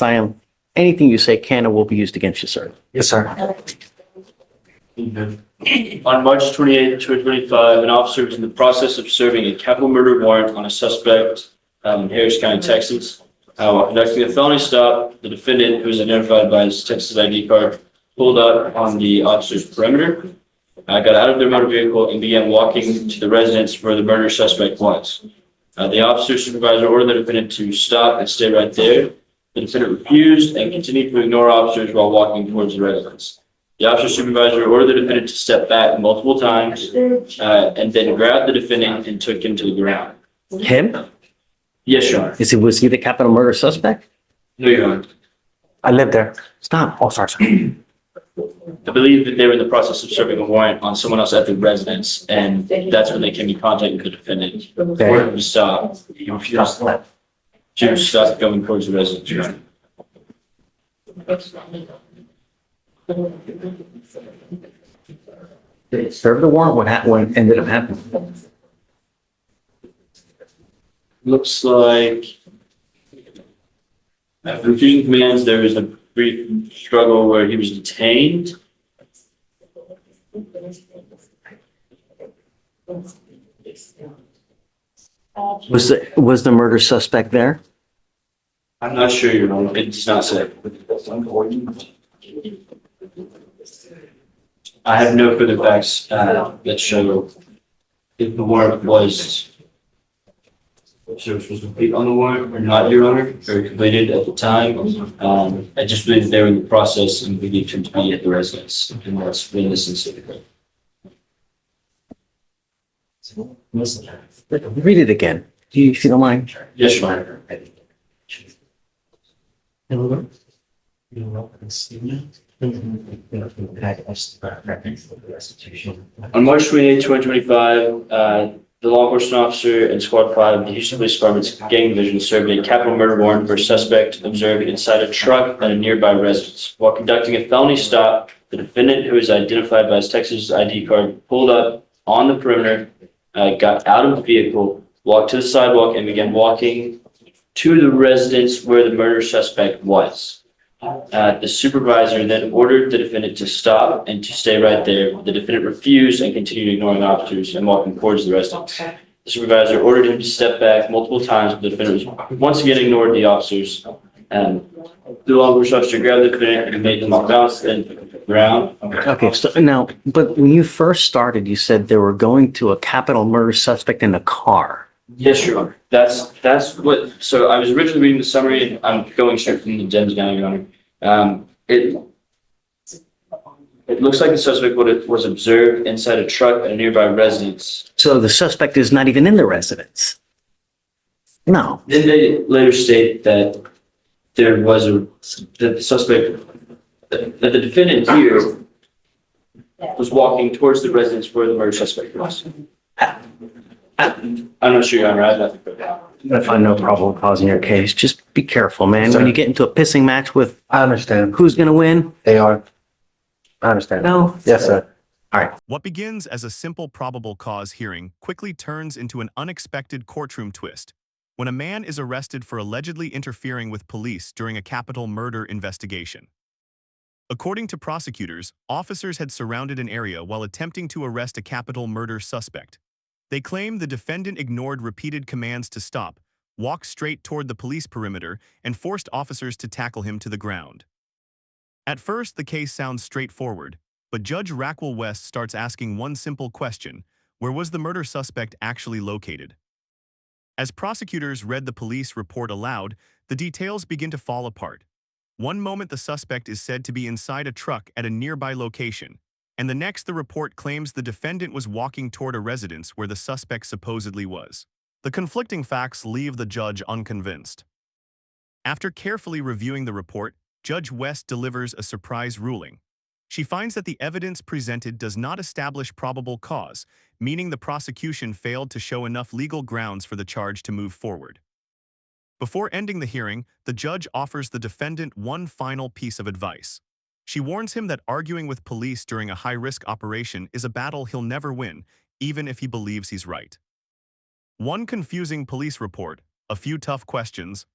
Siam, anything you say can or will be used against you, sir. Yes, sir. On March 28, 2025, an officer was in the process of serving a capital murder warrant on a suspect in Harris County, Texas. While conducting a felony stop, the defendant, who was identified by his Texas ID card, pulled up on the officer's perimeter, got out of their motor vehicle, and began walking to the residence where the murder suspect was. The officer's supervisor ordered the defendant to stop and stay right there. The defendant refused and continued to ignore officers while walking towards the residence. The officer's supervisor ordered the defendant to step back multiple times and then grabbed the defendant and took him to the ground. Him? Yes, Your Honor. Was he the capital murder suspect? No, Your Honor. I live there. Stop. Oh, sorry, sir. I believe that they were in the process of serving a warrant on someone else at the residence, and that's when they came in contact with the defendant. Ordered him to stop. He refused to stop going towards the residence, Your Honor. Did it serve the warrant? What ended up happening? Looks like after refusing commands, there was a brief struggle where he was detained. Was the murder suspect there? I'm not sure, Your Honor. It does not say. I have no further facts that show if the warrant was service was complete on the warrant or not, Your Honor, or completed at the time. I just believe that they were in the process and believed him to be at the residence, and that's when this incident occurred. Read it again, if you don't mind. Yes, Your Honor. On March 28, 2025, the law enforcement officer and Squad 5 of the Houston Police Department's Gang Division served a capital murder warrant for a suspect observed inside a truck at a nearby residence. While conducting a felony stop, the defendant, who is identified by his Texas ID card, pulled up on the perimeter, got out of the vehicle, walked to the sidewalk, and began walking to the residence where the murder suspect was. The supervisor then ordered the defendant to stop and to stay right there. The defendant refused and continued ignoring officers and walking towards the residence. The supervisor ordered him to step back multiple times, but the defendant was once again ignored the officers. The law enforcement officer grabbed the defendant and made him bounce and the ground. Okay, so now, but when you first started, you said they were going to a capital murder suspect in a car. Yes, Your Honor. That's what. So I was originally reading the summary, and I'm going straight from the gems now, Your Honor. It looks like the suspect was observed inside a truck at a nearby residence. So the suspect is not even in the residence. No. Then they later state that the suspect, that the defendant here was walking towards the residence where the murder suspect was. I'm not sure, Your Honor. I have nothing for that. I find no probable cause in your case. Just be careful, man. When you get into a pissing match with I understand. who's going to win? They are. I understand. No? Yes, sir. All right. What begins as a simple probable cause hearing quickly turns into an unexpected courtroom twist when a man is arrested for allegedly interfering with police during a capital murder investigation. According to prosecutors, officers had surrounded an area while attempting to arrest a capital murder suspect. They claim the defendant ignored repeated commands to stop, walked straight toward the police perimeter, and forced officers to tackle him to the ground. At first, the case sounds straightforward, but Judge Rackwell West starts asking one simple question: where was the murder suspect actually located? As prosecutors read the police report aloud, the details begin to fall apart. One moment the suspect is said to be inside a truck at a nearby location, and the next the report claims the defendant was walking toward a residence where the suspect supposedly was. The conflicting facts leave the judge unconvinced. After carefully reviewing the report, Judge West delivers a surprise ruling. She finds that the evidence presented does not establish probable cause, meaning the prosecution failed to show enough legal grounds for the charge to move forward. Before ending the hearing, the judge offers the defendant one final piece of advice. She warns him that arguing with police during a high-risk operation is a battle he'll never win, even if he believes he's right. One confusing police report, a few tough questions,